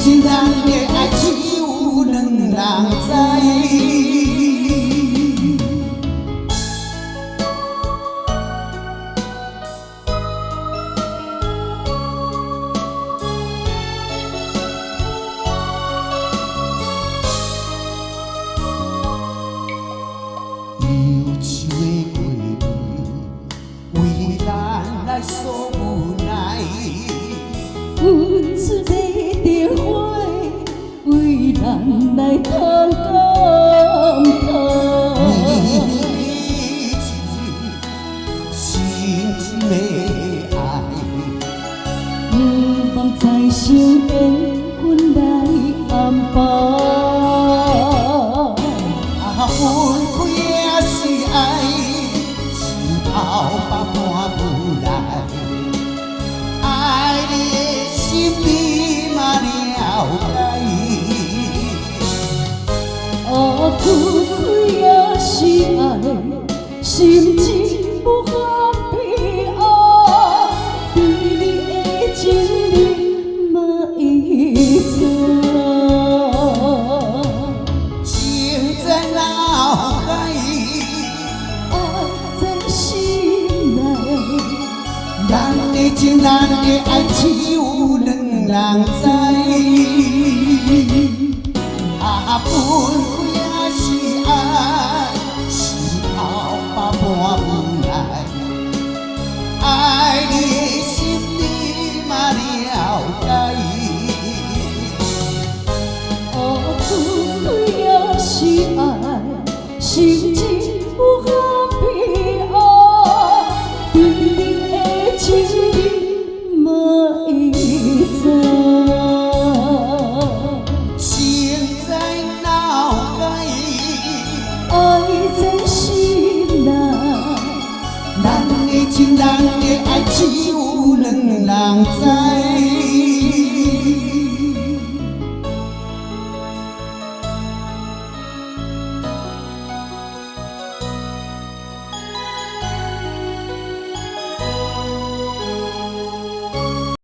情人的爱只有两人知。忧愁的过路，为咱来诉无奈。阮出地着花，为咱来通感叹。你是深深的爱，毋望在身边，阮来安排。分开也是爱，心头百般无奈。爱你的心你嘛了解。分开也是爱，心情不合悲哀。对你的情意嘛会知。情在脑海，爱在心内。咱的情，咱的爱，只有两人知。分开也是爱，心头百般无奈。爱你的心你嘛了解。分开也是爱，心情不合悲哀。对你的情意嘛会知。情在脑海，爱在心内。咱的情，咱的爱，只有两人知。